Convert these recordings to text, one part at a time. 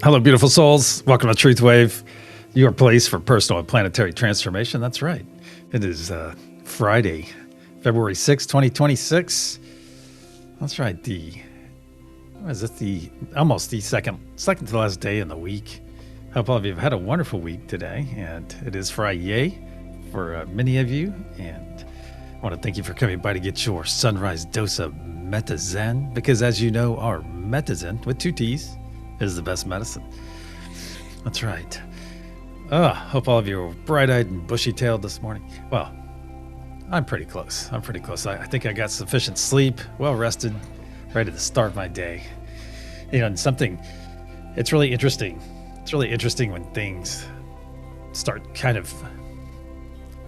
Hello, beautiful souls. Welcome to TruthWave, your place for personal and planetary transformation. That's right. It is Friday, February 6th, 2026. That's right. Almost the second to the last day in the week. Hope all of you have had a wonderful week today. And it is Friday for many of you. And I want to thank you for coming by to get your sunrise dose of Meta Zen. Because as you know, our Meta Zen, with two T's, is the best medicine. That's right. Hope all of you are bright-eyed and bushy-tailed this morning. Well, I'm pretty close. I think I got sufficient sleep, well-rested, ready to start my day. And it's really interesting. It's really interesting when things start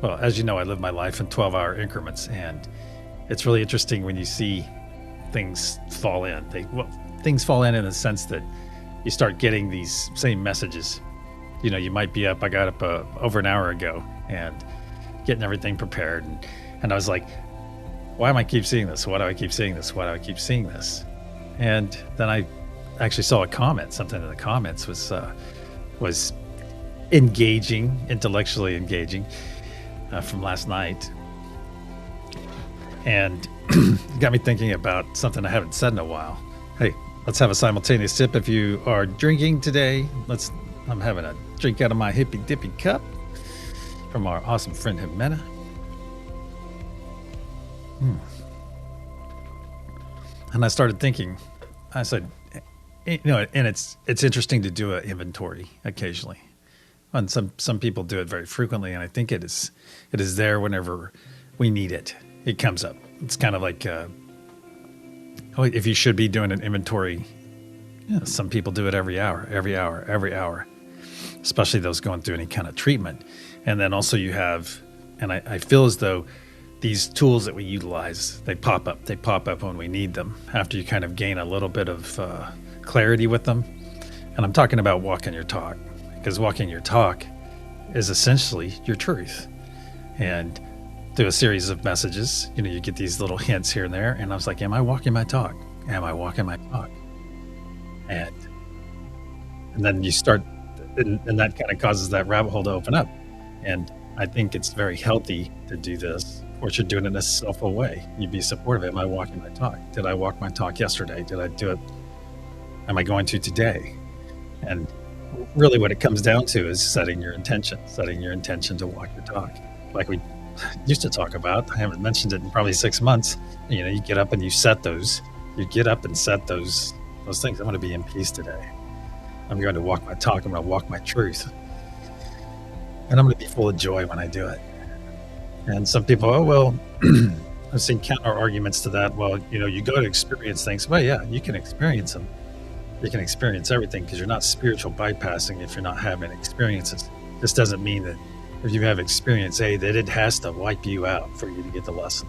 well, as you know, I live my life in 12-hour increments, and it's really interesting when you see things fall in. Things fall in the sense that you start getting these same messages. You know, you might be up. I got up over an hour ago and getting everything prepared. And I was like, why am I keep seeing this? Why do I keep seeing this? Why do I keep seeing this? And then I actually saw a comment. Something in the comments was engaging, intellectually engaging from last night. And it got me thinking about something I haven't said in a while. Hey, let's have a simultaneous sip. If you are drinking today, I'm having a drink out of my hippy dippy cup from our awesome friend Jimena. And I started thinking, I said, and it's interesting to do an inventory occasionally. And some people do it very frequently, and I think it is there whenever we need it. It comes up. It's kind of like if you should be doing an inventory, some people do it every hour, especially those going through any kind of treatment. And then also you have, and I feel as though these tools that we utilize, they pop up when we need them after you kind of gain a little bit of clarity with them. And I'm talking about walking your talk, because walking your talk is essentially your truth. And through a series of messages, you get these little hints here and there. And I was like, am I walking my talk? Am I walking my talk? And then you start, and that kind of causes that rabbit hole to open up. And I think it's very healthy to do this. Of course, you're doing it in a self-aware way. You be supportive. Am I walking my talk? Did I walk my talk yesterday? Did I do it? Am I going to today? And really what it comes down to is setting your intention to walk your talk. Like we used to talk about. I haven't mentioned it in probably 6 months. You get up and you set those. You get up and set those things. I'm going to be in peace today. I'm going to walk my talk. I'm going to walk my truth. And I'm going to be full of joy when I do it. And some people, I've seen counter arguments to that. Well, you go to experience things. Well, yeah, you can experience them. You can experience everything because you're not spiritual bypassing if you're not having experiences. This doesn't mean that if you have experience A, that it has to wipe you out for you to get the lesson.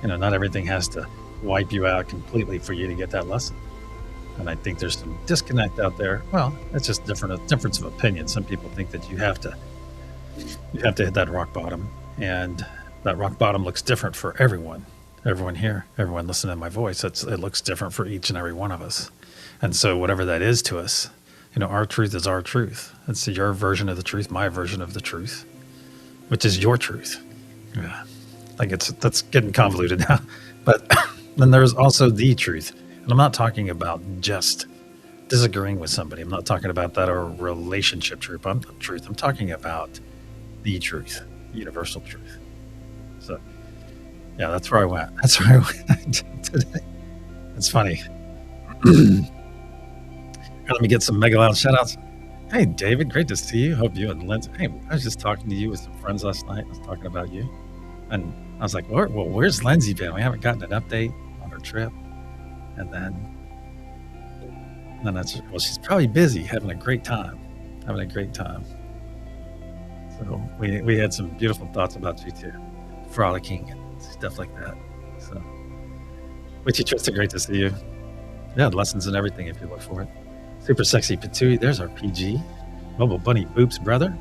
Not everything has to wipe you out completely for you to get that lesson. And I think there's some disconnect out there. Well, it's just a difference of opinion. Some people think that you have to hit that rock bottom, and that rock bottom looks different for everyone. Everyone here, everyone listening to my voice, it looks different for each and every one of us. And so whatever that is to us, our truth is our truth. It's your version of the truth, my version of the truth, which is your truth. Yeah, that's getting convoluted now. But then there's also the truth. And I'm not talking about just disagreeing with somebody. I'm not talking about that or relationship truth. I'm talking about the truth, universal truth. So, yeah, that's where I went. That's where I went today. It's funny. Let me get some mega loud shout outs. Hey, David, great to see you. Hope you and Lindsay. Hey, I was just talking to you with some friends last night. I was talking about you. And I was like, where's Lindsay been? We haven't gotten an update on her trip. And then she's probably busy having a great time. So we had some beautiful thoughts about you too. Frolicking and stuff like that. So, Witchy Trista, great to see you. Yeah, lessons and everything if you look for it. Super Sexy Patooey, there's our PG. Mobile Bunny Boops, brother.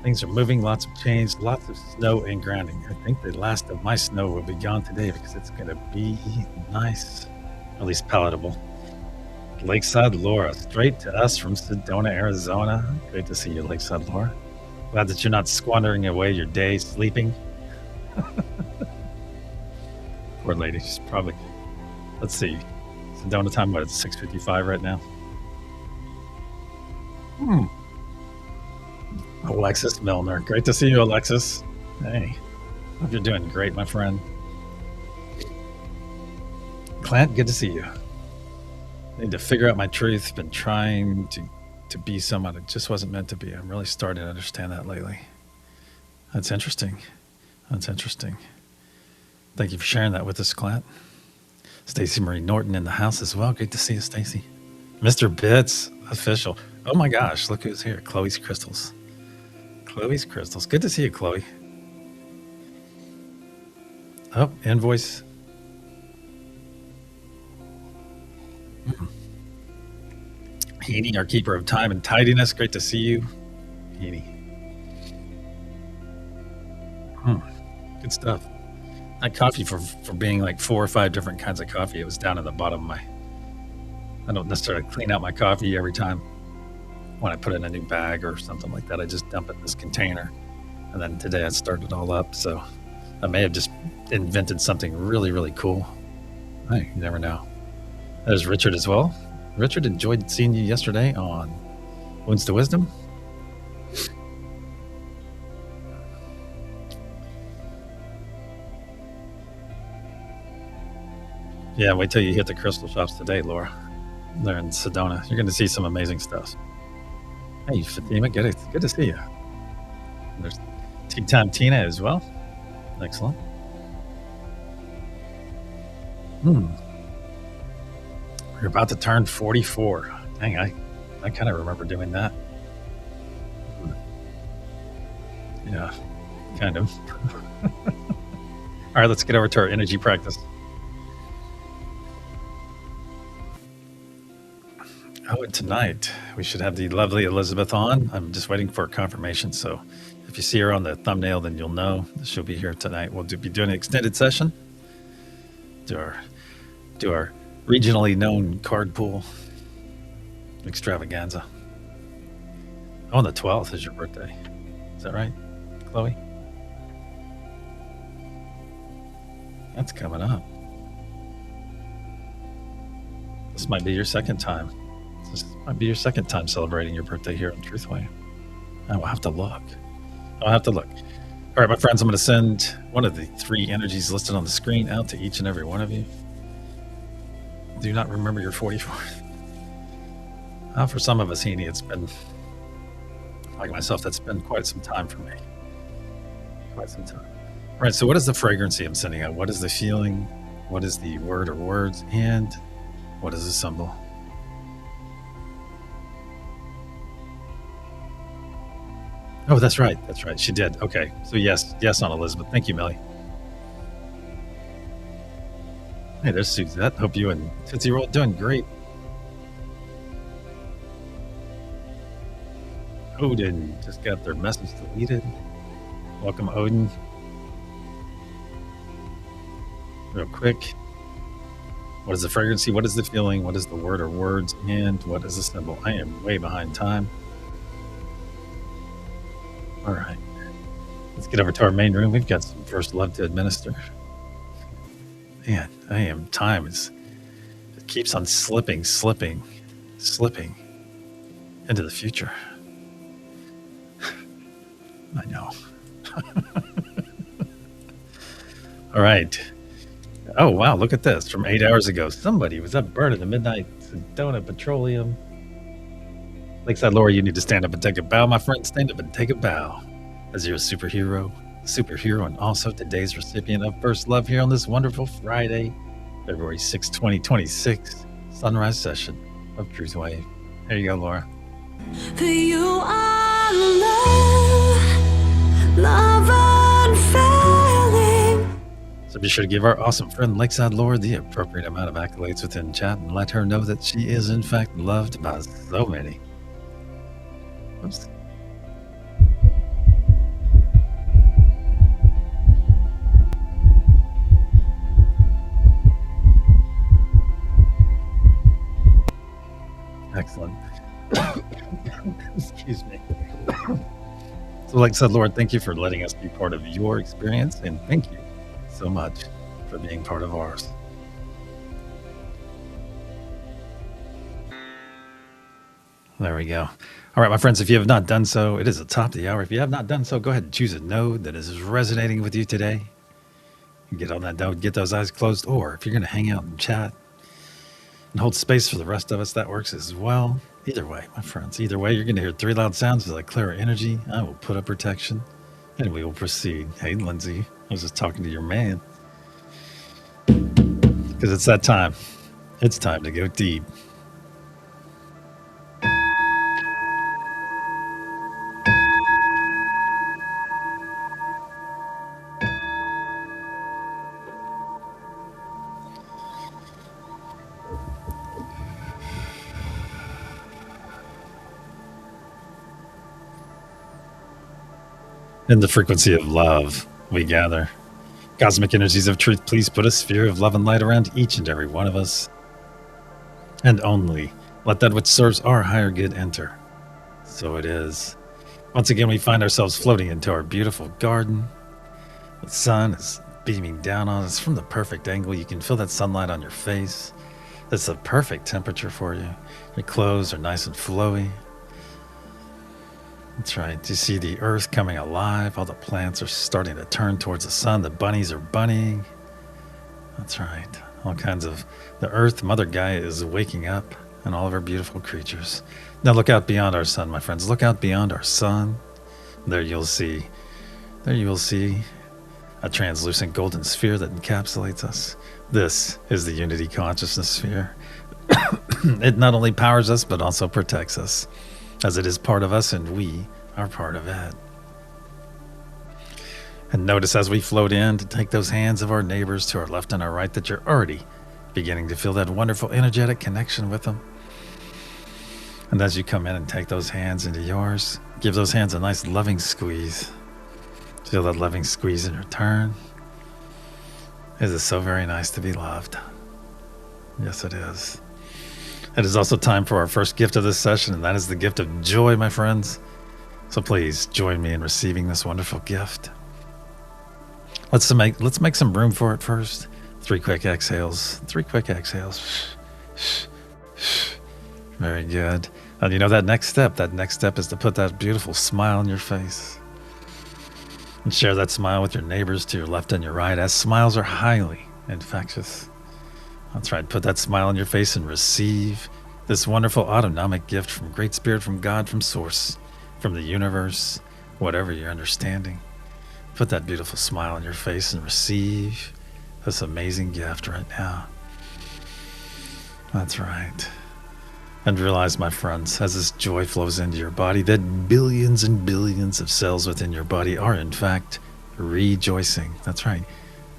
Things are moving, lots of change, lots of snow and grounding. I think the last of my snow will be gone today because it's going to be nice, at least palatable. Lakeside Laura, straight to us from Sedona, Arizona. Great to see you, Lakeside Laura. Glad that you're not squandering away your day sleeping. Poor lady, she's probably, let's see, Sedona time, what, it's 6:55 right now? Alexis Milner, great to see you, Alexis. Hey, hope you're doing great, my friend. Clint, good to see you. I need to figure out my truth. Been trying to be someone it just wasn't meant to be. I'm really starting to understand that lately. That's interesting. That's interesting. Thank you for sharing that with us, Clint. Stacy Marie Norton in the house as well. Great to see you, Stacy. Mr. Bits, official. Oh my gosh, look who's here. Chloe's Crystals. Chloe's Crystals. Good to see you, Chloe. Oh, invoice. Heaney, our keeper of time and tidiness. Great to see you, Heaney. Good stuff. That coffee for being like 4 or 5 different kinds of coffee. It was down at the bottom of my. I don't necessarily clean out my coffee every time when I put it in a new bag or something like that. I just dump it in this container, and then today I started it all up. So I may have just invented something really, really cool. Hey, you never know. There's Richard as well. Richard, enjoyed seeing you yesterday on Wounds to Wisdom. Yeah, wait till you hit the crystal shops today, Laura. They're in Sedona. You're going to see some amazing stuff. Hey, Fatima, good to see you. There's Tea Time Tina as well. Excellent. We're about to turn 44. Dang, I kind of remember doing that. Yeah, kind of. All right, let's get over to our energy practice. Oh, and tonight we should have the lovely Elizabeth on. I'm just waiting for confirmation. So if you see her on the thumbnail, then you'll know she'll be here tonight. We'll be doing an extended session. Do our regionally known card pool extravaganza. Oh, the 12th is your birthday. Is that right, Chloe? That's coming up. This might be your second time. This might be your second time celebrating your birthday here on TruthWave. I'll have to look. All right, my friends, I'm going to send one of the 3 energies listed on the screen out to each and every one of you. Do you not remember your 44th? For some of us, Heaney, it's been, like myself, that's been quite some time for me. Quite some time. All right, so what is the fragrancy I'm sending out? What is the feeling? What is the word or words? And what is the symbol? Oh, that's right. That's right. She did. Okay. So yes on Elizabeth. Thank you, Millie. Hey, there's Suzette. Hope you and Tootsie Roll doing great. Odin just got their message deleted. Welcome, Odin. Real quick. What is the fragrancy? What is the feeling? What is the word or words? And what is the symbol? I am way behind time. All right. Let's get over to our main room. We've got some first love to administer. Man, time it keeps on slipping into the future. I know. All right. Oh, wow. Look at this. From 8 hours ago, somebody was up burning the midnight Sedona petroleum. Lakeside Laura, you need to stand up and take a bow, my friend. Stand up and take a bow. As you're a superhero, and also today's recipient of First Love here on this wonderful Friday, February 6, 2026, SunRISE session of TruthWave. There you go, Laura. You are love unfailing. So be sure to give our awesome friend Lakeside Laura the appropriate amount of accolades within chat and let her know that she is in fact loved by so many. Oops. So, like I said, Lord, thank you for letting us be part of your experience, and thank you so much for being part of ours. There we go. All right, my friends, if you have not done so, it is the top of the hour. If you have not done so, go ahead and choose a node that is resonating with you today. Get on that node, get those eyes closed, or if you're going to hang out and chat and hold space for the rest of us, that works as well. Either way, my friends, either way, you're going to hear 3 loud sounds as I clear our energy. I will put up protection, and we will proceed. Hey, Lindsay, I was just talking to your man. Because it's that time. It's time to go deep. In the frequency of love, we gather. Cosmic energies of truth, please put a sphere of love and light around each and every one of us. And only let that which serves our higher good enter. So it is. Once again, we find ourselves floating into our beautiful garden. The sun is beaming down on us from the perfect angle. You can feel that sunlight on your face. That's the perfect temperature for you. Your clothes are nice and flowy. That's right. You see the earth coming alive. All the plants are starting to turn towards the sun. The bunnies are bunnying. That's right. All kinds of... The earth, Mother Gaia, is waking up, and all of her beautiful creatures. Now look out beyond our sun, my friends. Look out beyond our sun. There you will see a translucent golden sphere that encapsulates us. This is the unity consciousness sphere. It not only powers us, but also protects us, as it is part of us and we are part of it. And notice as we float in to take those hands of our neighbors to our left and our right that you're already beginning to feel that wonderful energetic connection with them. And as you come in and take those hands into yours, give those hands a nice loving squeeze. Feel that loving squeeze in return. It is so very nice to be loved. Yes, it is. It is also time for our first gift of this session, and that is the gift of joy, my friends. So please join me in receiving this wonderful gift. Let's make some room for it first. 3 quick exhales. 3 quick exhales. Very good. And you know that next step is to put that beautiful smile on your face. And share that smile with your neighbors to your left and your right, as smiles are highly infectious. That's right. Put that smile on your face and receive this wonderful autonomic gift from Great Spirit, from God, from Source, from the universe, whatever your understanding. Put that beautiful smile on your face and receive this amazing gift right now. That's right. And realize, my friends, as this joy flows into your body, that billions and billions of cells within your body are, in fact, rejoicing. That's right.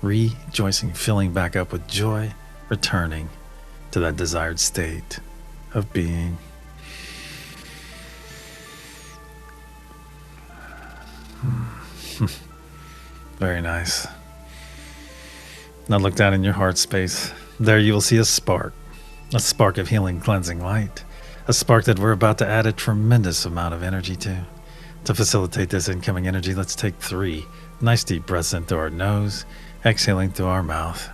Rejoicing, filling back up with joy, returning to that desired state of being. Very nice. Now look down in your heart space. There you will see a spark of healing, cleansing light, a spark that we're about to add a tremendous amount of energy to. To facilitate this incoming energy, let's take 3 nice deep breaths in through our nose, exhaling through our mouth,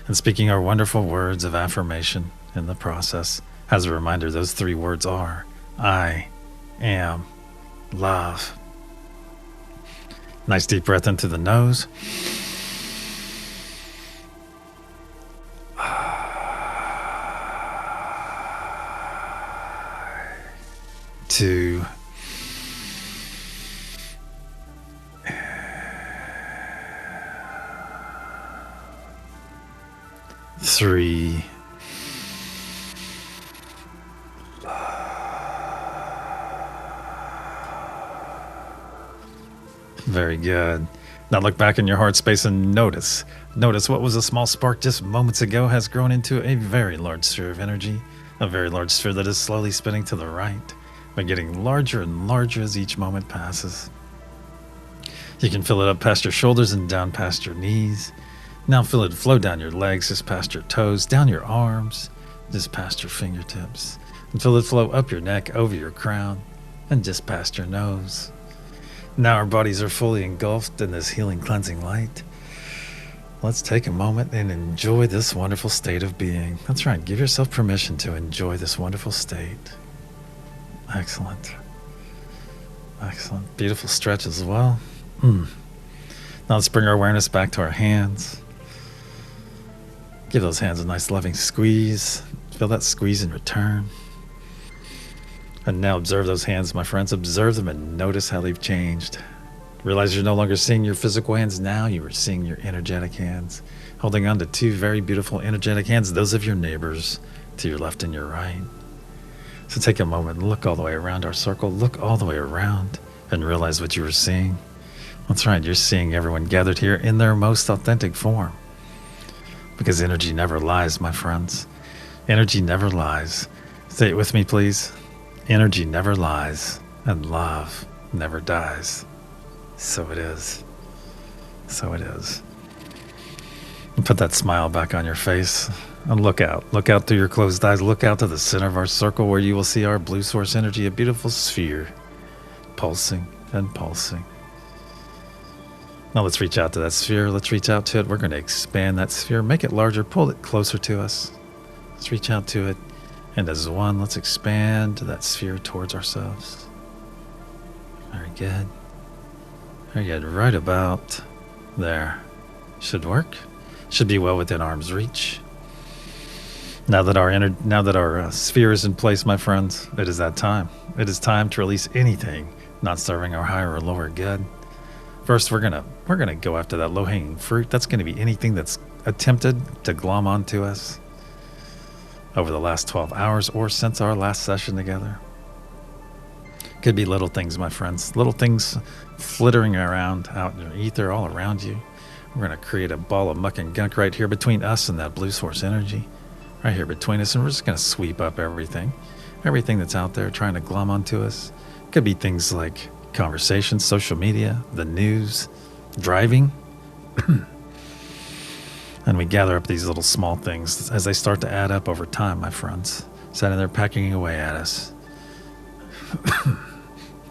and speaking our wonderful words of affirmation in the process. As a reminder, those 3 words are, I am love. Nice deep breath into the nose. 2. 3. Very good. Now look back in your heart space and notice what was a small spark just moments ago has grown into a very large sphere of energy, a very large sphere that is slowly spinning to the right, but getting larger and larger as each moment passes. You can fill it up past your shoulders and down past your knees. Now feel it flow down your legs, just past your toes, down your arms, just past your fingertips. And feel it flow up your neck, over your crown. and just past your nose. Now our bodies are fully engulfed in this healing, cleansing light. Let's take a moment and enjoy this wonderful state of being. That's right. Give yourself permission to enjoy this wonderful state. Excellent. Excellent. Beautiful stretch as well. Now let's bring our awareness back to our hands. Give those hands a nice loving squeeze. Feel that squeeze in return. And now observe those hands, my friends. Observe them and notice how they've changed. Realize you're no longer seeing your physical hands now. You are seeing your energetic hands. Holding on to two very beautiful energetic hands, those of your neighbors to your left and your right. So take a moment and look all the way around our circle. Look all the way around and realize what you were seeing. That's right. You're seeing everyone gathered here in their most authentic form. Because energy never lies, my friends. Energy never lies. Say it with me, please. Energy never lies, and love never dies. So it is. So it is. And put that smile back on your face and look out. Look out through your closed eyes. Look out to the center of our circle where you will see our blue source energy, a beautiful sphere, pulsing and pulsing. Now let's reach out to that sphere. Let's reach out to it. We're going to expand that sphere, make it larger, pull it closer to us. Let's reach out to it. And as one, let's expand that sphere towards ourselves. Very good. Very good. Right about there. Should work. Should be well within arm's reach. Now that our sphere is in place, my friends, it is that time. It is time to release anything not serving our higher or lower good. First, we're gonna go after that low-hanging fruit. That's going to be anything that's attempted to glom onto us over the last 12 hours or since our last session together. Could be little things, my friends. Little things flittering around out in the ether all around you. We're going to create a ball of muck and gunk right here between us and that blue source energy. Right here between us. And we're just going to sweep up everything. Everything that's out there trying to glom onto us. Could be things like conversations, social media, the news, driving. And we gather up these little small things as they start to add up over time, my friends. Sitting there packing away at us.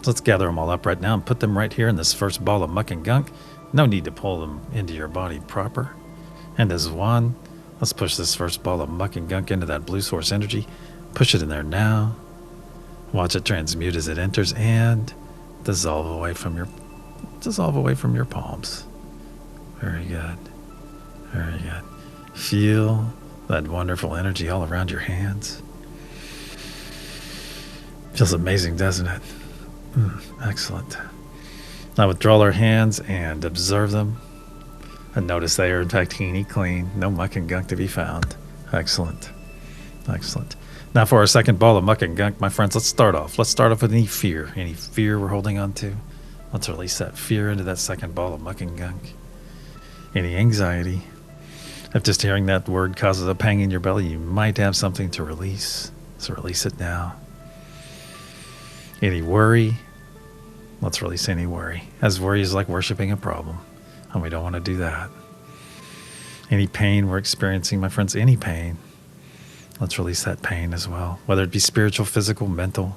So let's gather them all up right now and put them right here in this first ball of muck and gunk. No need to pull them into your body proper. And as one, let's push this first ball of muck and gunk into that blue source energy. Push it in there now. Watch it transmute as it enters and dissolve away from your palms. Very good. Very good. Feel that wonderful energy all around your hands. Feels amazing, doesn't it? Excellent. Now withdraw our hands and observe them. And notice they are in fact teeny clean. No muck and gunk to be found. Excellent. Excellent. Now for our second ball of muck and gunk, my friends, let's start off. Let's start off with any fear. Any fear we're holding on to. Let's release that fear into that second ball of muck and gunk. Any anxiety. If just hearing that word causes a pang in your belly, you might have something to release. So release it now. Any worry. Let's release any worry. As worry is like worshiping a problem. And we don't want to do that. Any pain we're experiencing, my friends, any pain. Let's release that pain as well. Whether it be spiritual, physical, mental.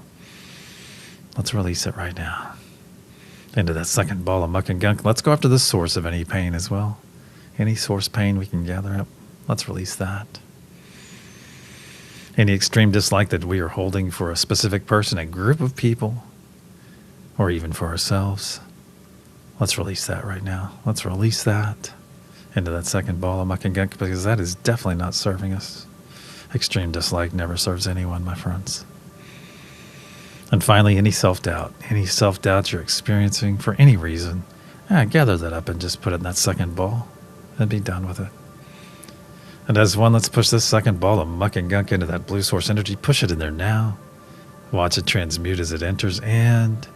Let's release it right now. Into that second ball of muck and gunk. Let's go after the source of any pain as well. Any source pain we can gather up. Let's release that. Any extreme dislike that we are holding for a specific person, a group of people, or even for ourselves. Let's release that right now. Let's release that into that second ball of muck and gunk because that is definitely not serving us. Extreme dislike never serves anyone, my friends. And finally, any self-doubt. Any self-doubt you're experiencing for any reason, gather that up and just put it in that second ball and be done with it. And as one, let's push this second ball of muck and gunk into that blue source energy. Push it in there now. Watch it transmute as it enters and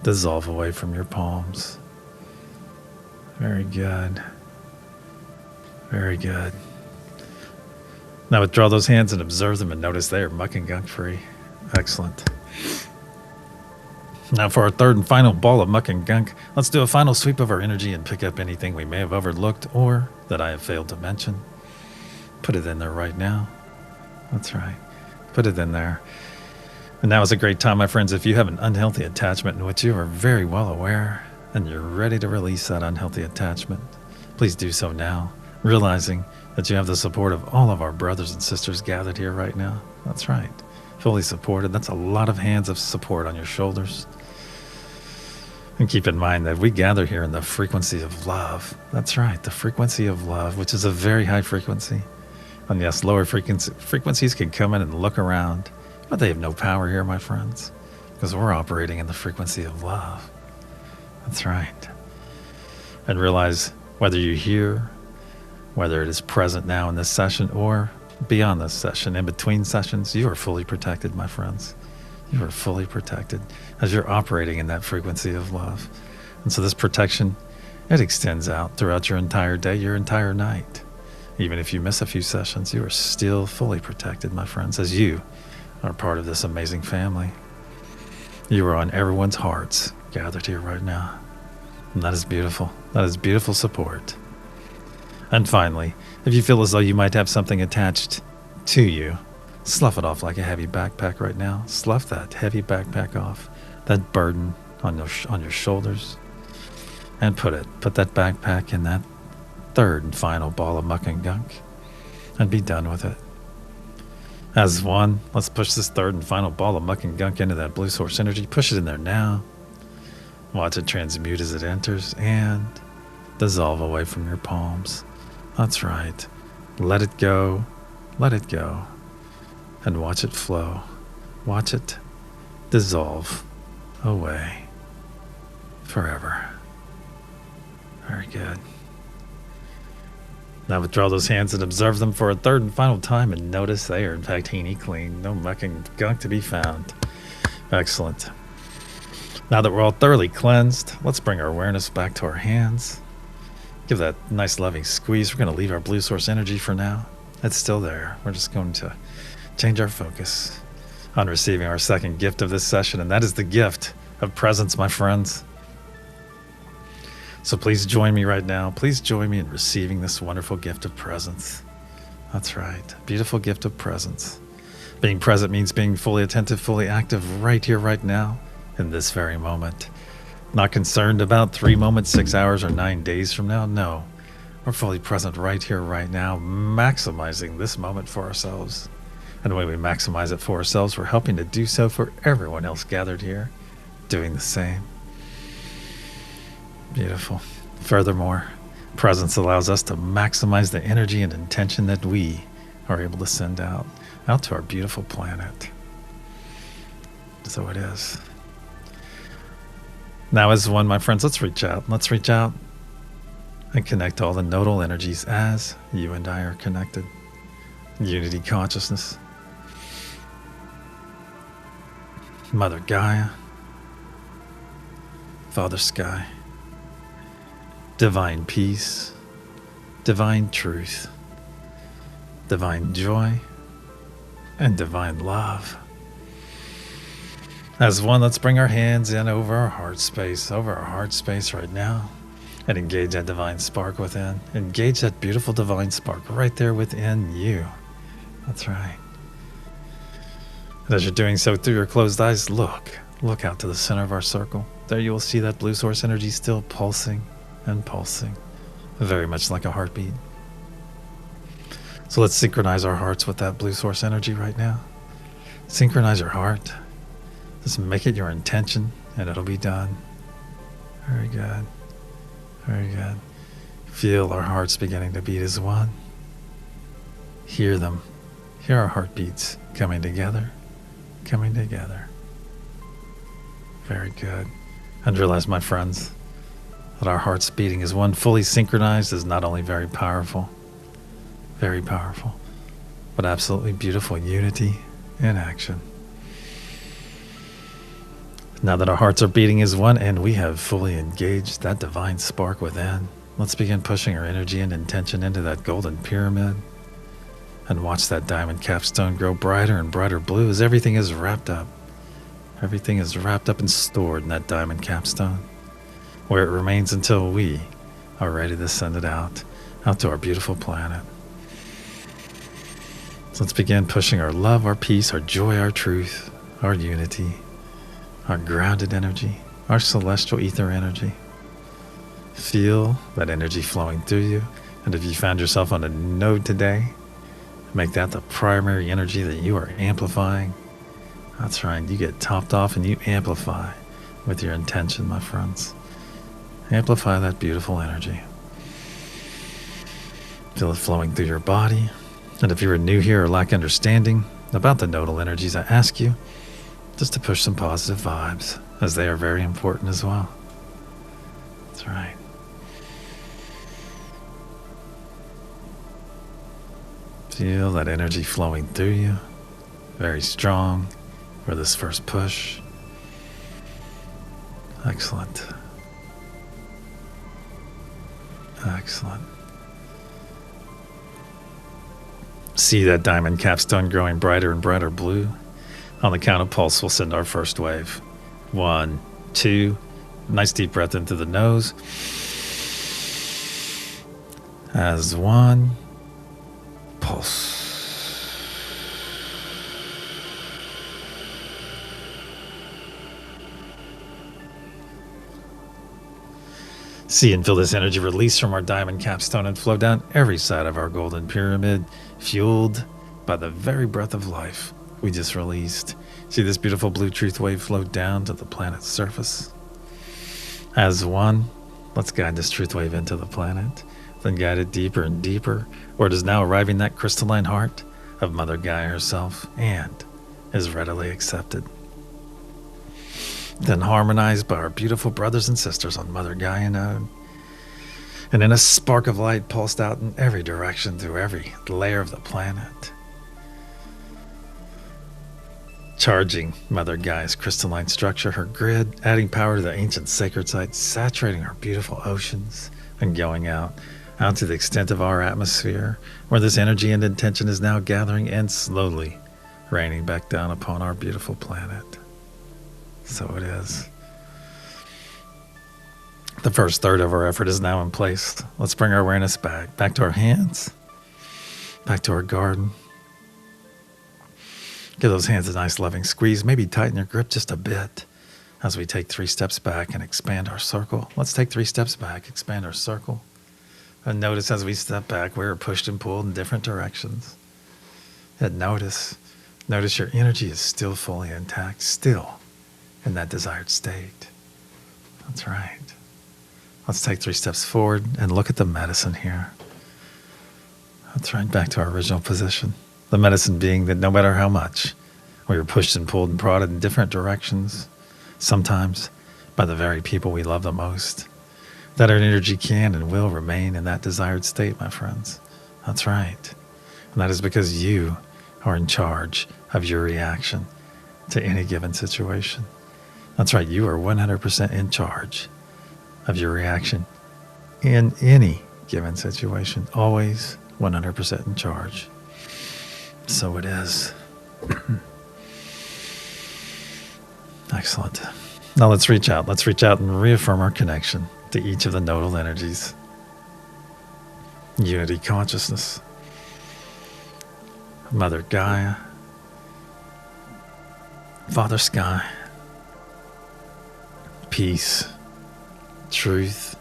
dissolve away from your palms. Very good. Very good. Now withdraw those hands and observe them and notice they are muck and gunk free. Excellent. Now for our third and final ball of muck and gunk, let's do a final sweep of our energy and pick up anything we may have overlooked or that I have failed to mention. Put it in there right now. That's right. Put it in there. And now is a great time, my friends, if you have an unhealthy attachment in which you are very well aware and you're ready to release that unhealthy attachment, please do so now, realizing that you have the support of all of our brothers and sisters gathered here right now. That's right. Fully supported. That's a lot of hands of support on your shoulders. And keep in mind that we gather here in the frequency of love. That's right, the frequency of love, which is a very high frequency. And yes, lower frequencies can come in and look around, but they have no power here, my friends, because we're operating in the frequency of love. That's right. And realize whether you hear, whether it is present now in this session or beyond this session, in between sessions, you are fully protected, my friends. You are fully protected as you're operating in that frequency of love. And so this protection, it extends out throughout your entire day, your entire night. Even if you miss a few sessions, you are still fully protected, my friends, as you are part of this amazing family. You are on everyone's hearts gathered here right now. And that is beautiful. That is beautiful support. And finally, if you feel as though you might have something attached to you, slough it off like a heavy backpack right now. Slough that heavy backpack off, that burden on your shoulders, and put that backpack in that third and final ball of muck and gunk, and be done with it. As one, let's push this third and final ball of muck and gunk into that blue source energy. Push it in there now. Watch it transmute as it enters and dissolve away from your palms. That's right. Let it go. Let it go. And watch it flow. Watch it dissolve away forever. Very good. Now withdraw those hands and observe them for a third and final time and notice they are in fact heeny clean. No muck and gunk to be found. Excellent. Now that we're all thoroughly cleansed, let's bring our awareness back to our hands. Give that nice loving squeeze. We're going to leave our blue source energy for now. It's still there. We're just going to change our focus on receiving our second gift of this session, and that is the gift of presence, my friends. So please join me right now. Please join me in receiving this wonderful gift of presence. That's right. Beautiful gift of presence. Being present means being fully attentive, fully active right here, right now, in this very moment. Not concerned about 3 moments, 6 hours, or 9 days from now. No. We're fully present right here, right now, maximizing this moment for ourselves. And the way we maximize it for ourselves, we're helping to do so for everyone else gathered here, doing the same. Beautiful. Furthermore, presence allows us to maximize the energy and intention that we are able to send out to our beautiful planet. So it is. Now as one, my friends, let's reach out. Let's reach out and connect all the nodal energies as you and I are connected. Unity consciousness. Mother Gaia, Father Sky, divine peace, divine truth, divine joy, and divine love. As one, let's bring our hands in over our heart space right now, and engage that divine spark within. Engage that beautiful divine spark right there within you. That's right. And as you're doing so through your closed eyes, look out to the center of our circle. There you will see that blue source energy still pulsing and pulsing, very much like a heartbeat. So let's synchronize our hearts with that blue source energy right now. Synchronize your heart. Just make it your intention and it'll be done. Very good. Very good. Feel our hearts beginning to beat as one. Hear them. Hear our heartbeats coming together. Coming together. Very good. And realize, my friends, that our hearts beating as one, fully synchronized, is not only very powerful, but absolutely beautiful unity in action. Now that our hearts are beating as one and we have fully engaged that divine spark within, let's begin pushing our energy and intention into that golden pyramid and watch that diamond capstone grow brighter and brighter blue as everything is wrapped up. Everything is wrapped up and stored in that diamond capstone, where it remains until we are ready to send it out to our beautiful planet. So let's begin pushing our love, our peace, our joy, our truth, our unity, our grounded energy, our celestial ether energy. Feel that energy flowing through you. And if you found yourself on a node today, make that the primary energy that you are amplifying. That's right. You get topped off and you amplify with your intention, my friends. Amplify that beautiful energy. Feel it flowing through your body. And if you are new here or lack understanding about the nodal energies, I ask you just to push some positive vibes, as they are very important as well. That's right. Feel that energy flowing through you. Very strong for this first push. Excellent. Excellent. See that diamond capstone growing brighter and brighter blue. On the count of pulse, we'll send our first wave. 1, 2. Nice deep breath into the nose. As 1. Pulse. See and feel this energy release from our diamond capstone and flow down every side of our golden pyramid, fueled by the very breath of life we just released. See this beautiful blue truth wave flow down to the planet's surface. As 1, let's guide this truth wave into the planet, then guide it deeper and deeper, where it is now arriving that crystalline heart of Mother Gaia herself and is readily accepted. Then harmonized by our beautiful brothers and sisters on Mother Gaia node. And in a spark of light pulsed out in every direction through every layer of the planet. Charging Mother Gaia's crystalline structure, her grid, adding power to the ancient sacred sites, saturating our beautiful oceans, and going out to the extent of our atmosphere, where this energy and intention is now gathering and slowly raining back down upon our beautiful planet. So it is. The first third of our effort is now in place. Let's bring our awareness back to our hands, back to our garden. Give those hands a nice loving squeeze. Maybe tighten your grip just a bit as we take 3 steps back and expand our circle. Let's take 3 steps back, expand our circle. And notice as we step back, we're pushed and pulled in different directions. And notice your energy is still fully intact, still in that desired state. That's right. Let's take 3 steps forward and look at the medicine here. That's right, back to our original position. The medicine being that no matter how much we were pushed and pulled and prodded in different directions, sometimes by the very people we love the most, that our energy can and will remain in that desired state, my friends. That's right. And that is because you are in charge of your reaction to any given situation. That's right, you are 100% in charge of your reaction in any given situation. Always 100% in charge. So it is. Excellent. Now let's reach out. Let's reach out and reaffirm our connection to each of the nodal energies. Unity consciousness. Mother Gaia. Father Sky. Peace, truth,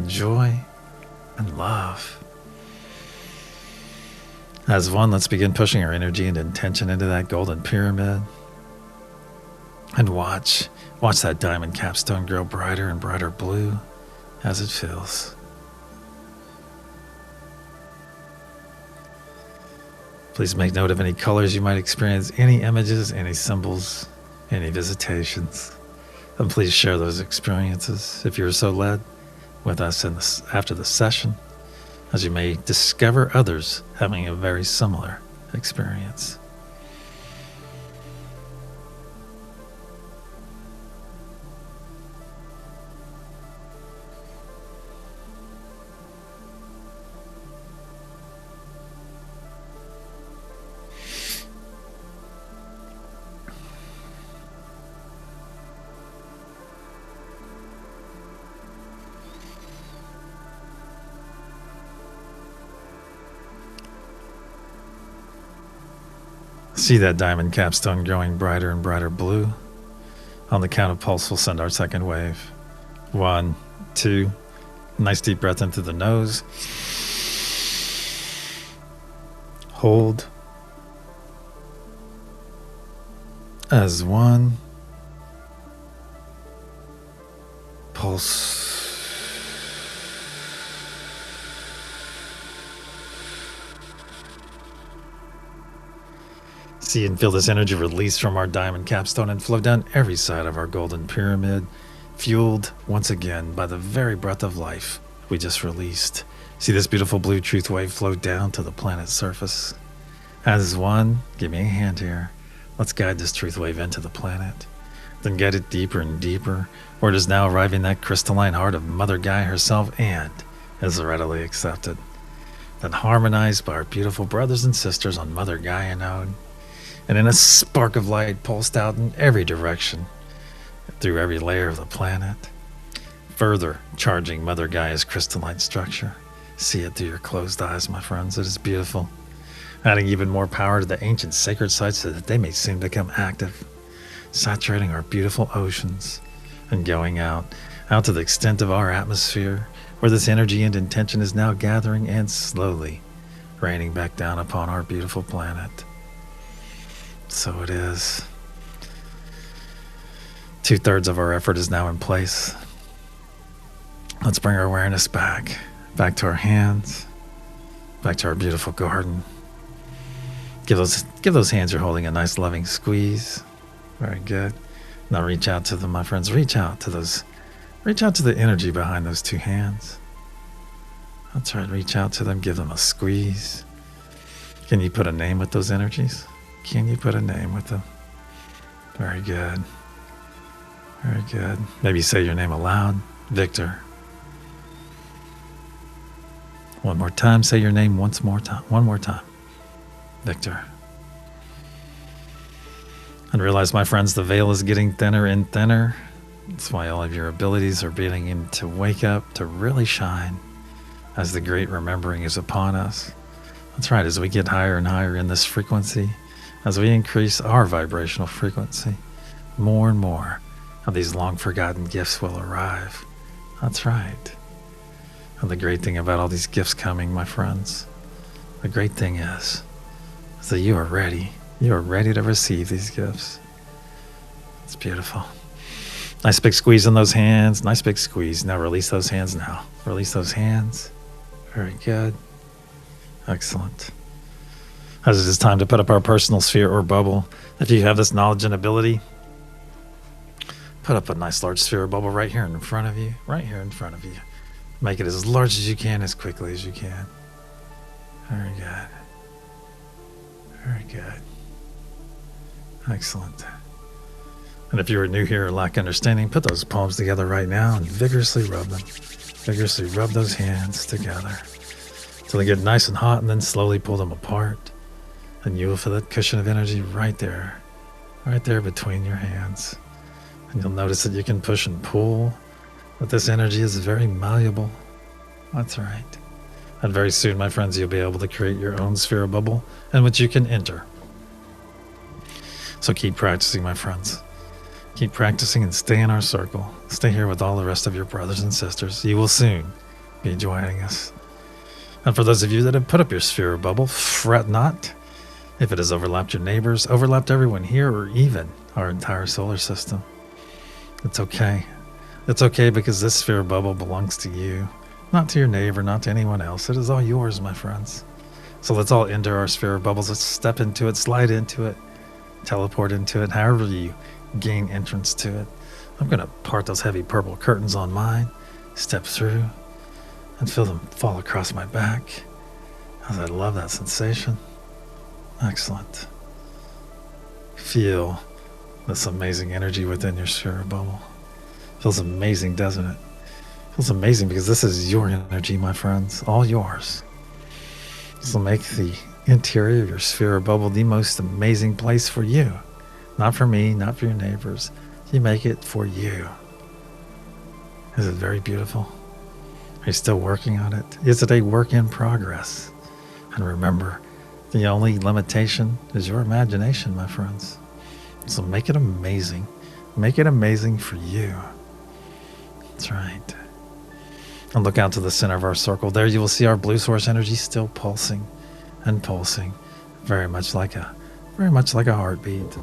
joy, and love. As 1, let's begin pushing our energy and intention into that golden pyramid. And watch that diamond capstone grow brighter and brighter blue as it fills. Please make note of any colors you might experience, any images, any symbols, any visitations. And please share those experiences, if you're so led, with us after the session, as you may discover others having a very similar experience. See that diamond capstone growing brighter and brighter blue. On the count of pulse, we'll send our second wave. 1, 2. Nice deep breath into the nose. Hold. As 1. Pulse. See and feel this energy release from our diamond capstone and flow down every side of our golden pyramid, fueled once again by the very breath of life we just released. See this beautiful blue truth wave flow down to the planet's surface. As 1, give me a hand here. Let's guide this truth wave into the planet. Then guide it deeper and deeper, where it is now arriving that crystalline heart of Mother Gaia herself and is readily accepted. Then harmonized by our beautiful brothers and sisters on Mother Gaia node. And in a spark of light pulsed out in every direction, through every layer of the planet, further charging Mother Gaia's crystalline structure. See it through your closed eyes, my friends. It is beautiful. Adding even more power to the ancient sacred sites so that they may soon become active, saturating our beautiful oceans and going out to the extent of our atmosphere, where this energy and intention is now gathering and slowly raining back down upon our beautiful planet. So it is. 2/3 of our effort is now in place. Let's bring our awareness back to our hands, back to our beautiful garden. Give those hands you're holding a nice loving squeeze. Very good. Now reach out to them, my friends. Reach out to the energy behind those 2 hands. That's right. Reach out to them. Give them a squeeze. Can you put a name with those energies? Can you put a name with them? Very good. Very good. Maybe say your name aloud. Victor. One more time. Say your name one more time. Victor. And realize, my friends, the veil is getting thinner and thinner. That's why all of your abilities are beginning to wake up, to really shine, as the great remembering is upon us. That's right. As we get higher and higher in this frequency, as we increase our vibrational frequency, more and more of these long forgotten gifts will arrive. That's right. And the great thing about all these gifts coming, my friends, the great thing is that you are ready. You are ready to receive these gifts. It's beautiful. Nice big squeeze on those hands. Nice big squeeze. Now release those hands now. Release those hands. Very good. Excellent. As it is time to put up our personal sphere or bubble, if you have this knowledge and ability, put up a nice large sphere or bubble right here in front of you. Right here in front of you. Make it as large as you can, as quickly as you can. Very good. Very good. Excellent. And if you are new here or lack understanding, put those palms together right now and vigorously rub them. Vigorously rub those hands together till they get nice and hot, and then slowly pull them apart. And you will feel that cushion of energy right there between your hands. And you'll notice that you can push and pull, but this energy is very malleable. That's right. And very soon, my friends, you'll be able to create your own sphere of bubble in which you can enter. So keep practicing, my friends. Keep practicing and stay in our circle. Stay here with all the rest of your brothers and sisters. You will soon be joining us. And for those of you that have put up your sphere of bubble, fret not. If it has overlapped your neighbors, overlapped everyone here, or even our entire solar system, it's okay. It's okay, because this sphere of bubble belongs to you, not to your neighbor, not to anyone else. It is all yours, my friends. So let's all enter our sphere of bubbles. Let's step into it, slide into it, teleport into it, however you gain entrance to it. I'm going to part those heavy purple curtains on mine, step through, and feel them fall across my back. As I love that sensation. Excellent. Feel this amazing energy within your sphere of bubble. Feels amazing, doesn't it? Feels amazing because this is your energy, my friends, all yours. This will make the interior of your sphere of bubble the most amazing place for you. Not for me, not for your neighbors. You make it for you. Is it very beautiful? Are you still working on it? Is it a work in progress? And remember, The only limitation is your imagination, my friends. So make it amazing. Make it amazing for you. That's right. And look out to the center of our circle. There you will see our blue source energy still pulsing and pulsing, very much like a heartbeat.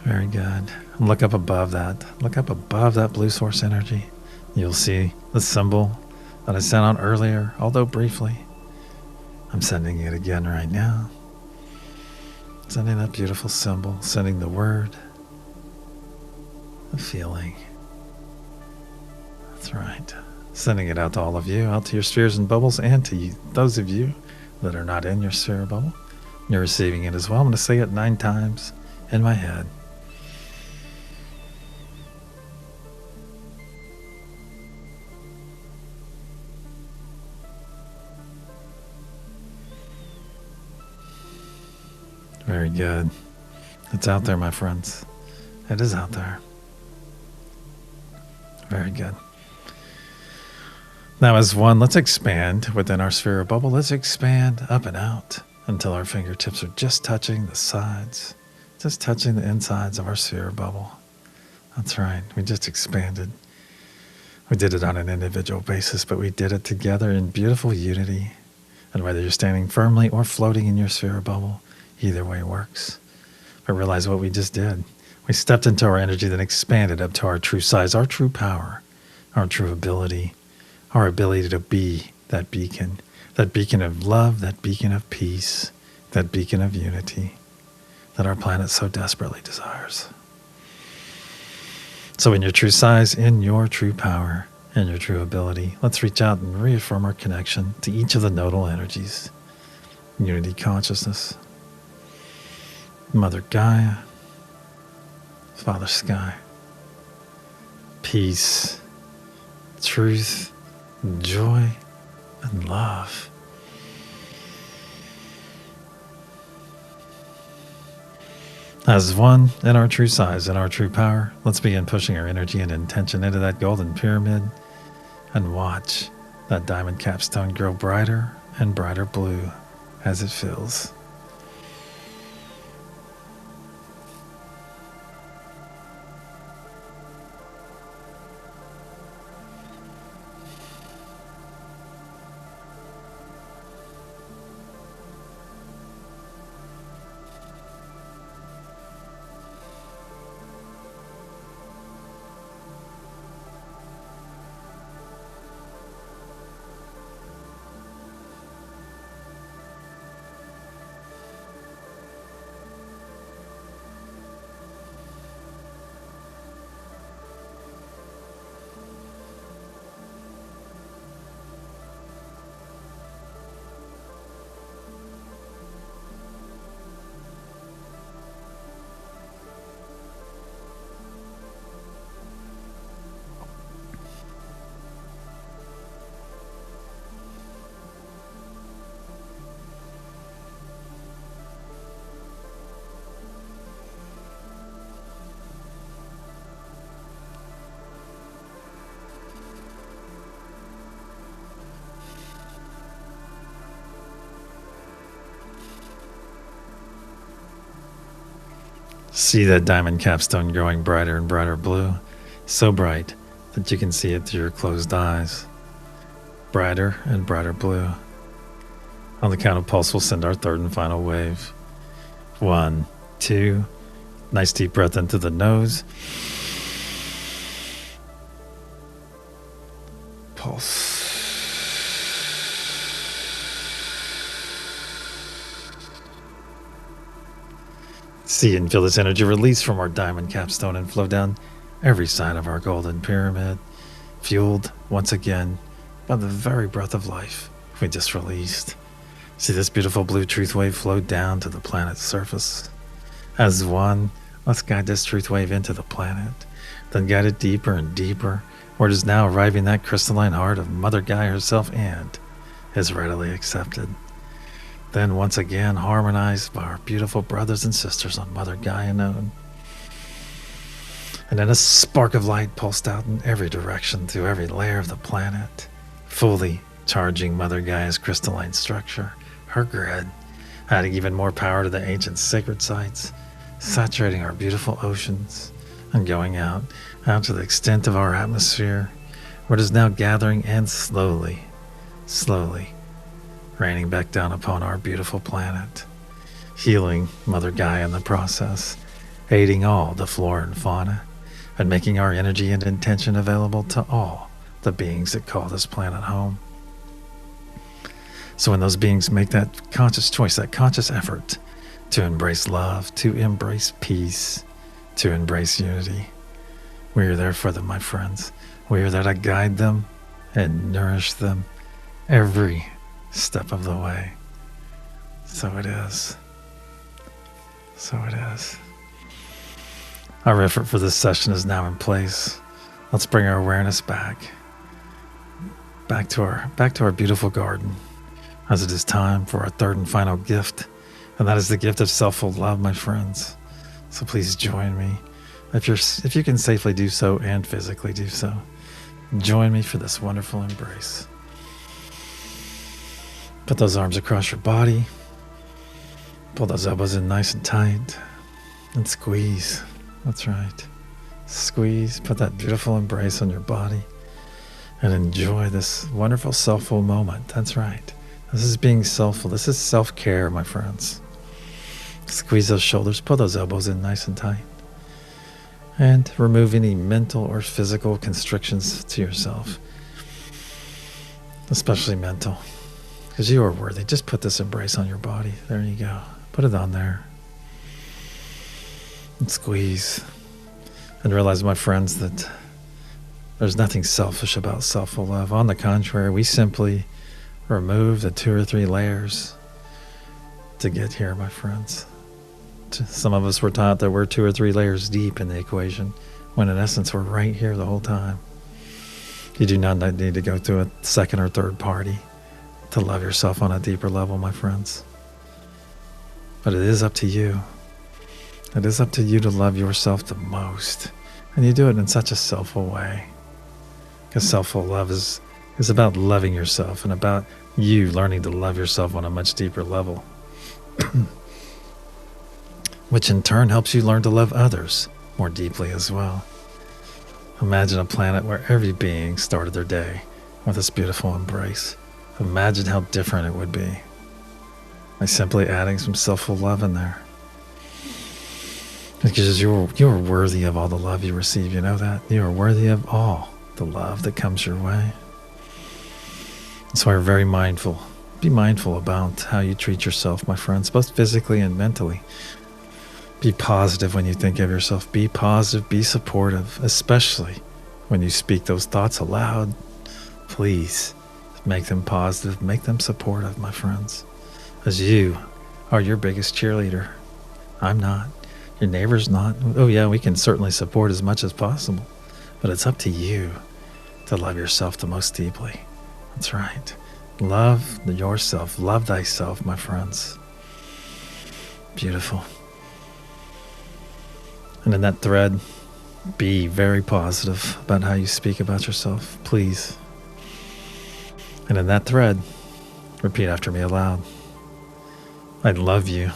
Very good. And look up above that. Look up above that blue source energy. You'll see the symbol that I sent out earlier, although briefly. I'm sending it again right now. Sending that beautiful symbol, sending the word, the feeling. That's right. Sending it out to all of you, out to your spheres and bubbles, and to you, those of you that are not in your sphere or bubble. You're receiving it as well. I'm going to say it 9 times in my head. Very good. It's out there, my friends. It is out there. Very good. Now, as one, let's expand within our sphere of bubble. Let's expand up and out until our fingertips are just touching the sides, just touching the insides of our sphere of bubble. That's right. We just expanded. We did it on an individual basis, but we did it together in beautiful unity. And whether you're standing firmly or floating in your sphere of bubble, either way works. But realize what we just did. We stepped into our energy, then expanded up to our true size, our true power, our true ability, our ability to be that beacon of love, that beacon of peace, that beacon of unity that our planet so desperately desires. So in your true size, in your true power, and your true ability, let's reach out and reaffirm our connection to each of the nodal energies. Unity consciousness, Mother Gaia, Father Sky, peace, truth, joy, and love. As one in our true size, in our true power, let's begin pushing our energy and intention into that golden pyramid and watch that diamond capstone grow brighter and brighter blue as it fills. See that diamond capstone growing brighter and brighter blue, so bright that you can see it through your closed eyes. Brighter and brighter blue. On the count of pulse, we'll send our third and final wave. 1, 2, nice deep breath into the nose. Pulse. See and feel this energy release from our diamond capstone and flow down every side of our golden pyramid, fueled once again by the very breath of life we just released. See this beautiful blue truth wave flow down to the planet's surface. As one, let's guide this truth wave into the planet, then guide it deeper and deeper, where it is now arriving that crystalline heart of Mother Gaia herself and is readily accepted. Then once again harmonized by our beautiful brothers and sisters on Mother Gaia known. And then a spark of light pulsed out in every direction through every layer of the planet, fully charging Mother Gaia's crystalline structure our grid, adding even more power to the ancient sacred sites, saturating our beautiful oceans, and going out to the extent of our atmosphere, where it is now gathering and slowly raining back down upon our beautiful planet, healing Mother Gaia in the process, aiding all the flora and fauna, and making our energy and intention available to all the beings that call this planet home. So when those beings make that conscious choice, that conscious effort to embrace love, to embrace peace, to embrace unity, we are there for them, my friends. We are there to guide them and nourish them every step of the way. So it is. So it is. Our effort for this session is now in place. Let's bring our awareness back to our beautiful garden, as it is time for our third and final gift, and that is the gift of self love, my friends. So please join me, if you can safely do so and physically do so. Join me for this wonderful embrace. Put those arms across your body. Pull those elbows in nice and tight, and squeeze. That's right. Squeeze. Put that beautiful embrace on your body, and enjoy this wonderful selfful moment. That's right. This is being selfful. This is self-care, my friends. Squeeze those shoulders. Pull those elbows in nice and tight, and remove any mental or physical constrictions to yourself, especially mental, because you are worthy. Just put this embrace on your body. There you go. Put it on there. And squeeze. And realize, my friends, that there's nothing selfish about self love. On the contrary, we simply remove the 2 or 3 layers to get here, my friends. Some of us were taught that we're 2 or 3 layers deep in the equation, when in essence we're right here the whole time. You do not need to go through a second or third party to love yourself on a deeper level, my friends. But it is up to you. It is up to you to love yourself the most. And you do it in such a selfful way. Because selfful love is about loving yourself, and about you learning to love yourself on a much deeper level. Which in turn helps you learn to love others more deeply as well. Imagine a planet where every being started their day with this beautiful embrace. Imagine how different it would be by simply adding some selfful love in there. Because you're worthy of all the love you receive, you know that? You are worthy of all the love that comes your way. That's why we're very mindful. Be mindful about how you treat yourself, my friends, both physically and mentally. Be positive when you think of yourself. Be positive, be supportive, especially when you speak those thoughts aloud. Please make them positive, make them supportive, my friends, as you are your biggest cheerleader. I'm not. Your neighbor's not. Oh yeah, we can certainly support as much as possible, but it's up to you to love yourself the most deeply. That's right. Love yourself. Love thyself, my friends. Beautiful. And in that thread, be very positive about how you speak about yourself, please. And in that thread, repeat after me aloud. I love you.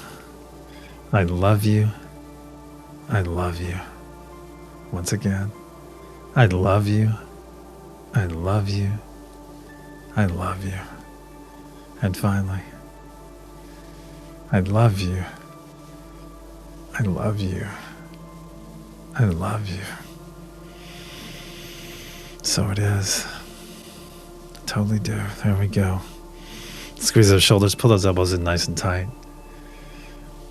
I love you. I love you. Once again, I love you. I love you. I love you. And finally, I love you. I love you. I love you. So it is. Totally do. There we go. Squeeze those shoulders, pull those elbows in nice and tight.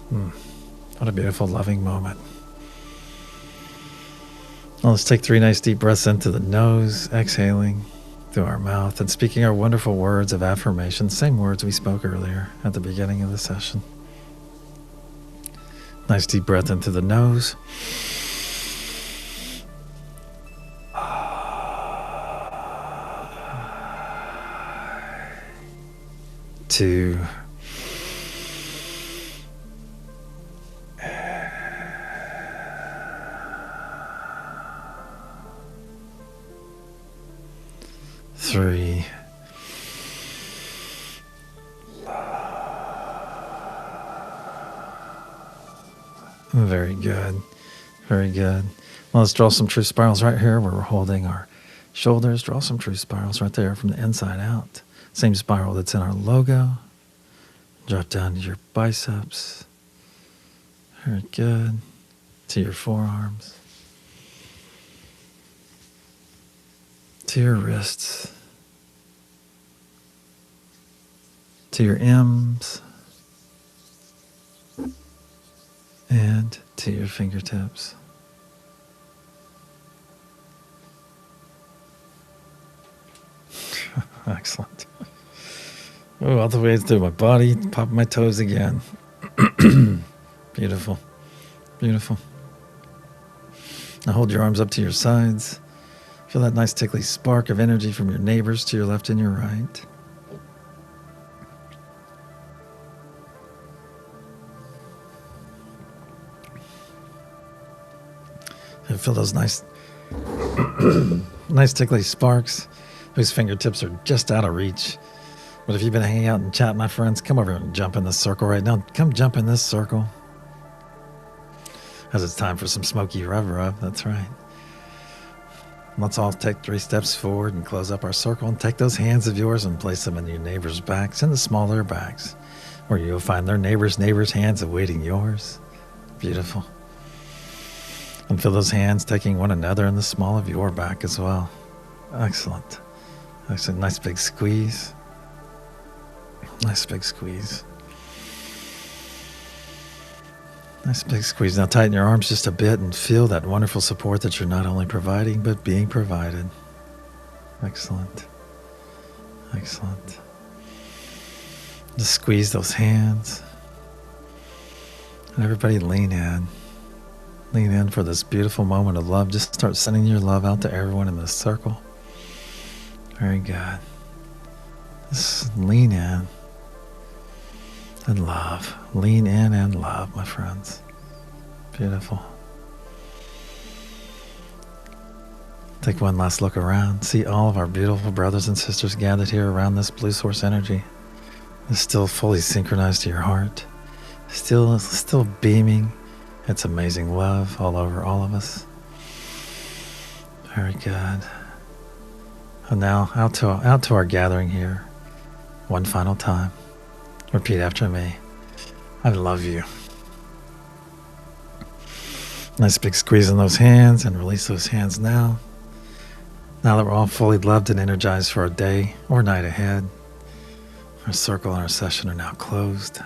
What a beautiful, loving moment. Now let's take 3 nice deep breaths into the nose, exhaling through our mouth, and speaking our wonderful words of affirmation, same words we spoke earlier at the beginning of the session. Nice deep breath into the nose. 2. 3. Very good. Very good. Well, let's draw some true spirals right here where we're holding our shoulders. Draw some true spirals right there from the inside out. Same spiral that's in our logo. Drop down to your biceps. Very good. To your forearms. To your wrists. To your M's. And to your fingertips. Excellent. Oh, all the way through my body, pop my toes again. Beautiful. Beautiful. Now hold your arms up to your sides. Feel that nice tickly spark of energy from your neighbors to your left and your right. And feel those nice tickly sparks whose fingertips are just out of reach. But if you've been hanging out and chat, my friends, come over and jump in this circle right now. Come jump in this circle. As it's time for some smoky rub. That's right. Let's all take 3 steps forward and close up our circle and take those hands of yours and place them in your neighbor's backs, in the small of their backs, where you'll find their neighbor's hands awaiting yours. Beautiful. And feel those hands taking one another in the small of your back as well. Excellent. Excellent. Nice big squeeze. Nice big squeeze. Nice big squeeze. Now tighten your arms just a bit and feel that wonderful support that you're not only providing, but being provided. Excellent. Excellent. Just squeeze those hands. And everybody lean in. Lean in for this beautiful moment of love. Just start sending your love out to everyone in this circle. Very good. Just lean in and love. Lean in and love, my friends. Beautiful. Take one last look around. See all of our beautiful brothers and sisters gathered here around this blue source energy. It's still fully synchronized to your heart. Still beaming. It's amazing love all over all of us. Very good. And now out to our gathering here. One final time. Repeat after me. I love you. Nice big squeeze in those hands and release those hands now. Now that we're all fully loved and energized for our day or night ahead, our circle and our session are now closed.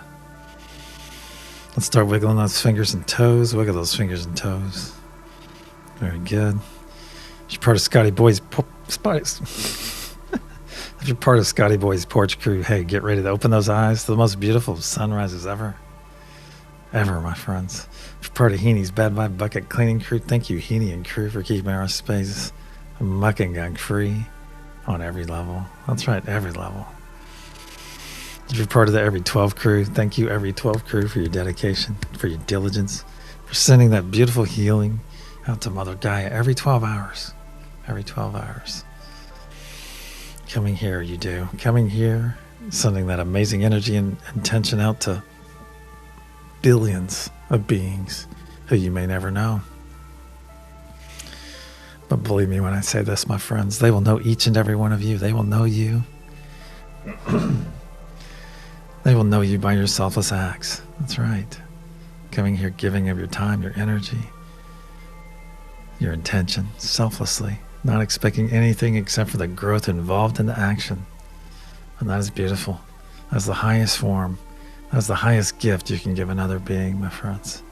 Let's start wiggling those fingers and toes. Wiggle those fingers and toes. Very good. If you're part of Scotty Boy's if you're part of Scotty Boy's porch crew, hey, get ready to open those eyes to the most beautiful sunrises ever. Ever, my friends. If you're part of Heenie's Bad Vibe Bucket Cleaning Crew, thank you, Heenie and crew, for keeping our space muck and gunk free on every level. That's right, every level. If you're part of the Every 12 crew, thank you, Every 12 crew, for your dedication, for your diligence, for sending that beautiful healing out to Mother Gaia every 12 hours. Every 12 hours. Coming here, you do. Coming here, sending that amazing energy and intention out to billions of beings who you may never know. But believe me when I say this, my friends, they will know each and every one of you. They will know you. They will know you by your selfless acts. That's right. Coming here, giving of your time, your energy, your intention, selflessly, not expecting anything except for the growth involved in the action. And that is beautiful. That's the highest form. That's the highest gift you can give another being, my friends.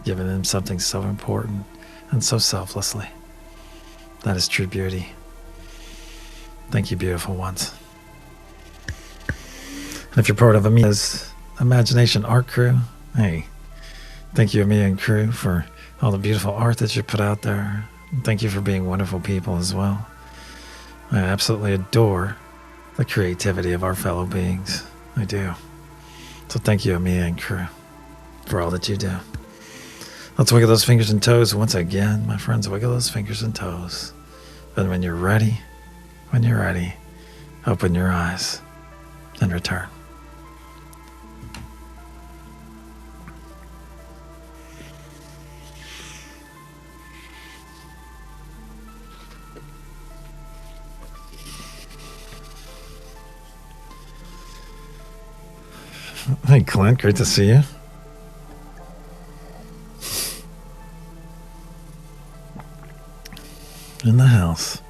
Giving them something so important and so selflessly. That is true beauty. Thank you, beautiful ones. And if you're part of Amia's Imagination Art Crew, hey, thank you, Amia and crew, for all the beautiful art that you put out there. And thank you for being wonderful people as well. I absolutely adore the creativity of our fellow beings. I do. So thank you, Amia and crew, for all that you do. Let's wiggle those fingers and toes once again, my friends. Wiggle those fingers and toes. And when you're ready, open your eyes and return. Hey, Clint, great to see you. In the house.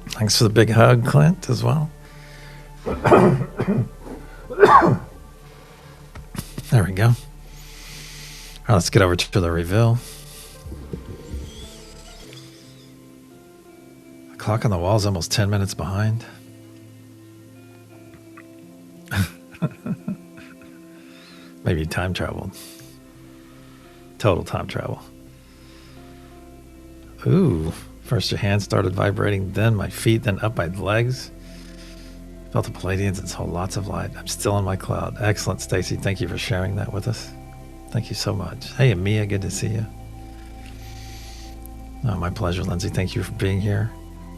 Thanks for the big hug, Clint, as well. There we go. All right, let's get over to the reveal. The clock on the wall is almost 10 minutes behind. Maybe time traveled. Total time travel. Ooh, first your hand started vibrating, then my feet, then up my legs. Felt the Palladians and saw lots of light. I'm still in my cloud. Excellent, Stacy. Thank you for sharing that with us. Thank you so much. Hey, Mia, good to see you. Oh, my pleasure, Lindsay. Thank you for being here.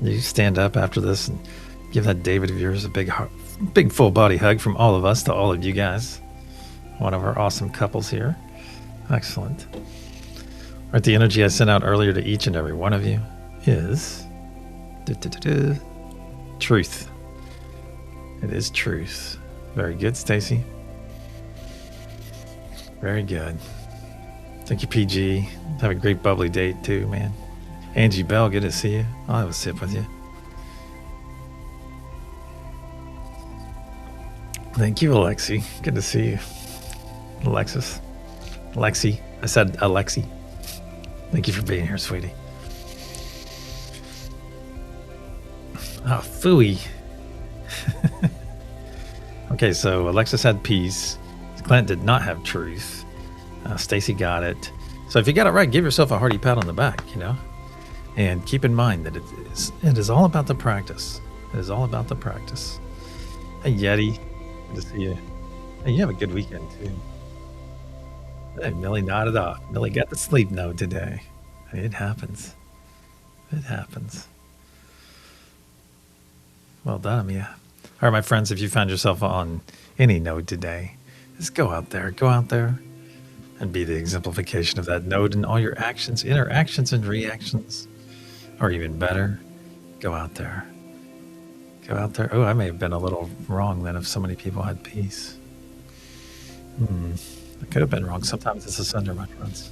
You stand up after this and give that David of yours a big full body hug from all of us to all of you guys. One of our awesome couples here. Excellent. All right, the energy I sent out earlier to each and every one of you is truth. It is truth. Very good, Stacy. Very good. Thank you, PG. Have a great bubbly date too, man. Angie Bell, good to see you. I'll have a sip with you. Thank you, Alexi. Good to see you. Alexis. Alexi. I said Alexi. Thank you for being here, sweetie. Oh, phooey. Okay, so Alexis had peace. Clint did not have truth. Stacy got it. So if you got it right, give yourself a hearty pat on the back, you know? And keep in mind that it is all about the practice. It is all about the practice. Hey, Yeti. Good to see you. Hey, you have a good weekend, too. Hey, Millie nodded off. Millie got the sleep note today. It happens. It happens. Well done, Mia. All right, my friends, if you found yourself on any node today, just go out there and be the exemplification of that node in all your actions, interactions, and reactions. Or even better, go out there. Go out there. Oh, I may have been a little wrong then if so many people had peace. I could have been wrong. Sometimes it's a sender, my friends.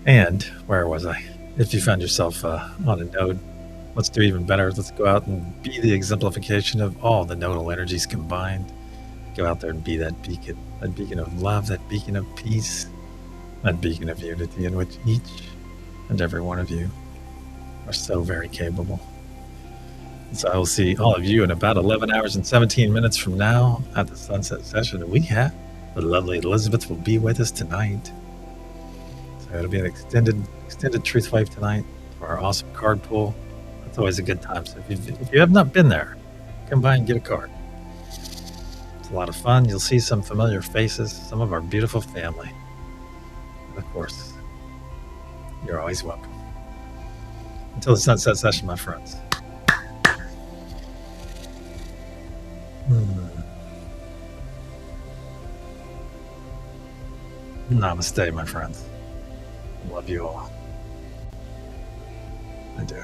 And where was I? If you found yourself on a node, let's do even better. Let's go out and be the exemplification of all the nodal energies combined. Go out there and be that beacon of love, that beacon of peace, that beacon of unity in which each and every one of you are so very capable. So I will see all of you in about 11 hours and 17 minutes from now at the sunset session. We have the lovely Elizabeth will be with us tonight. So it'll be an extended TruthWave tonight for our awesome card pool. It's always a good time. So if you have not been there, come by and get a card. It's a lot of fun. You'll see some familiar faces, some of our beautiful family. And of course, you're always welcome. Until the sunset session, my friends. Namaste, my friends. Love you all. I do.